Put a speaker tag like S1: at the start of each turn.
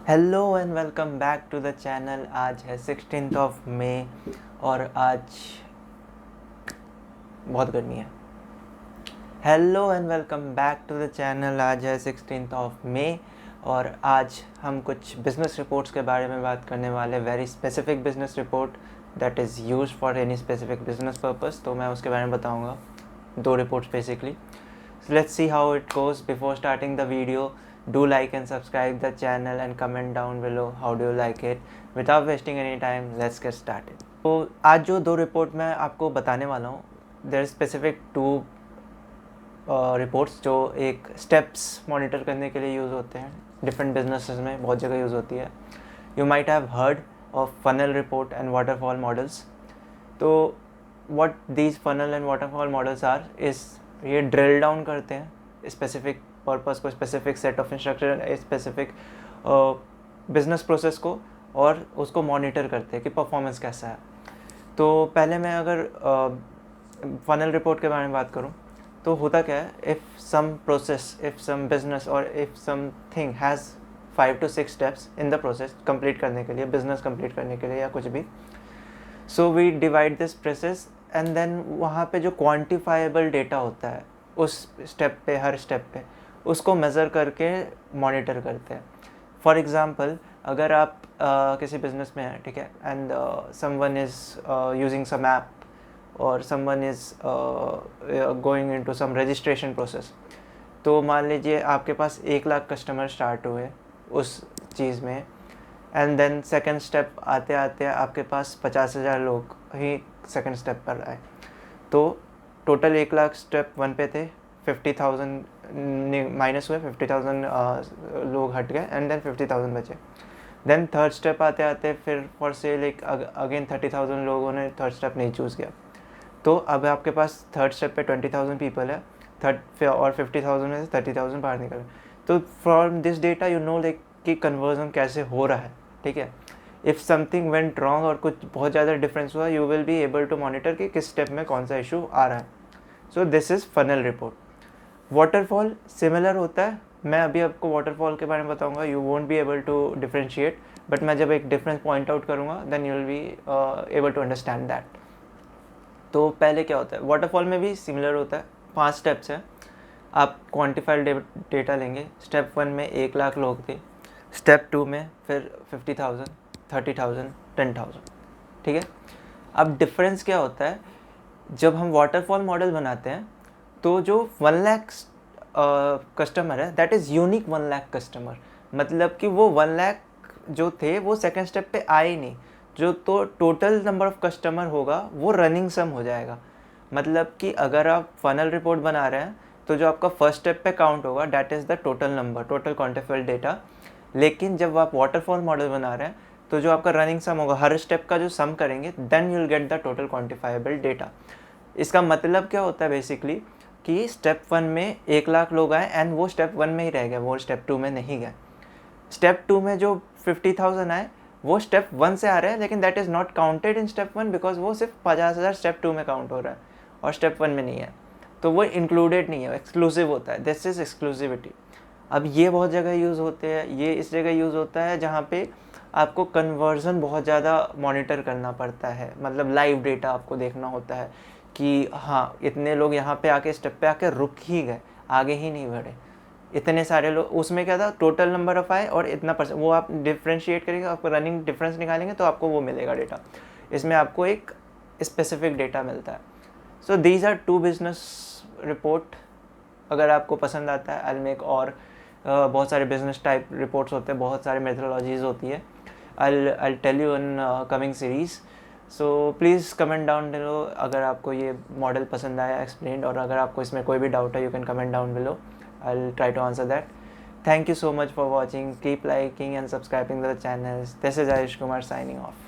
S1: Hello and welcome back to the channel. आज है 16th of May और आज बहुत गर्मी है। Hello and welcome back to the channel. आज है 16th ऑफ मई और आज हम कुछ बिजनेस रिपोर्ट्स के बारे में बात करने वाले। Very specific business report that is use for any specific business purpose. तो मैं उसके बारे में बताऊँगा, 2 reports basically. So let's see how it goes. Before starting the video, do like and subscribe the channel and comment down below how do you like it. Without wasting any time, let's get started. तो आज जो 2 report मैं आपको बताने वाला हूँ, there specific 2 reports जो एक स्टेप्स मॉनिटर करने के लिए यूज़ होते हैं। डिफरेंट बिजनेसेस में बहुत जगह यूज़ होती है। You might have heard of funnel report and waterfall models. तो what these funnel and waterfall models are is ये ड्रिल डाउन करते हैं स्पेसिफिक पर्पस को, specific set of instruction, specific business process को, और उसको मॉनिटर करते हैं कि परफॉर्मेंस कैसा है। तो पहले मैं अगर फनल रिपोर्ट के बारे में बात करूं तो होता क्या है, if some process, if some business और if some thing has 5 to 6 steps in the process complete करने के लिए, बिजनेस कंप्लीट करने के लिए या कुछ भी, so we divide this process and then वहाँ पे जो क्वांटिफाइबल डेटा होता है उस स्टेप पे, हर स्टेप पे उसको मेज़र करके मॉनिटर करते हैं। फॉर एग्ज़ाम्पल, अगर आप किसी बिजनेस में हैं, ठीक है, and someone is using some app और someone is going into some registration process. तो मान लीजिए आपके पास 1 लाख कस्टमर स्टार्ट हुए उस चीज़ में, एंड देन सेकेंड स्टेप आते आते आपके पास 50,000 लोग ही सेकेंड स्टेप पर आए। तो टोटल 1 लाख स्टेप 1 पे थे, 50,000 माइनस हुए, 50,000 लोग हट गए एंड देन 50,000 बचे। देन थर्ड स्टेप आते आते फिर फॉर से लाइक अगेन 30,000 लोगों ने थर्ड स्टेप नहीं चूज़ किया। तो अब आपके पास थर्ड स्टेप पे 20,000 पीपल है, थर्ड और 50,000 में से 30,000 बाहर निकले। तो from this data you know like कि कन्वर्जन कैसे हो रहा है, ठीक है। इफ़ समथिंग वेंट रॉन्ग और कुछ बहुत ज़्यादा डिफरेंस हुआ, you will be able to monitor कि किस स्टेप में कौन सा इशू आ रहा है। So this is funnel report. Waterfall similar होता है। मैं अभी आपको वाटरफॉल के बारे में बताऊंगा। You won't be able to differentiate, but मैं जब एक डिफरेंस पॉइंट आउट करूंगा then you will be able to understand that. तो पहले क्या होता है, वाटरफॉल में भी सिमिलर होता है। 5 स्टेप्स हैं। आप क्वान्टिफाइड डेटा लेंगे। स्टेप 1 में 1 लाख लोग थे, स्टेप 2 में फिर 50,000, 30,000, 10,000, ठीक है। अब डिफरेंस क्या होता है, जब हम वाटरफॉल मॉडल बनाते हैं तो जो 1 लाख कस्टमर है that is unique 1 lakh customer. मतलब कि वो 1 लाख जो थे वो सेकेंड स्टेप पे आए ही नहीं। जो तो टोटल नंबर ऑफ कस्टमर होगा वो रनिंग सम हो जाएगा। मतलब कि अगर आप फनल रिपोर्ट बना रहे हैं तो जो आपका फर्स्ट स्टेप पे काउंट होगा that is the total number, total quantified data. लेकिन जब आप वाटरफॉल मॉडल बना रहे हैं तो जो आपका रनिंग सम होगा, हर स्टेप का जो सम करेंगे then you will get the total quantifiable data. इसका मतलब क्या होता है बेसिकली कि स्टेप 1 में 1 लाख लोग आए एंड वो स्टेप 1 में ही रह गए, वो स्टेप 2 में नहीं गए। स्टेप 2 में जो 50,000 आए वो स्टेप 1 से आ रहे हैं, लेकिन that is not counted in step 1 because वो सिर्फ 50,000 स्टेप 2 में काउंट हो रहा है और स्टेप 1 में नहीं है। तो वो इंक्लूडेड नहीं है, एक्सक्लूसिव होता है। This is exclusivity. अब ये बहुत जगह यूज़ होते हैं। ये इस जगह यूज़ होता है जहाँ पे आपको कन्वर्जन बहुत ज़्यादा मॉनिटर करना पड़ता है। मतलब लाइव डेटा आपको देखना होता है कि हाँ, इतने लोग यहाँ पे आके स्टेप पे आके रुक ही गए, आगे ही नहीं बढ़े। इतने सारे लोग, उसमें क्या था, टोटल नंबर ऑफ आए और इतना परसेंट, वो आप डिफ्रेंशिएट करेंगे, आपको रनिंग डिफरेंस निकालेंगे तो आपको वो मिलेगा डेटा। इसमें आपको एक स्पेसिफिक डेटा मिलता है। So these are 2 business report. अगर आपको पसंद आता है आई मेक और बहुत सारे बिजनेस टाइप रिपोर्ट्स होते हैं, बहुत सारे मेथोडोलॉजीज होती है। I tell you in coming series. So please comment down below अगर आपको ये मॉडल पसंद आया एक्सप्लेन्ड, और अगर आपको इसमें कोई भी डाउट है you can comment down below. I'll try to answer that. Thank you so much for watching. Keep liking and subscribing to the channels. This is Ayush Kumar signing off.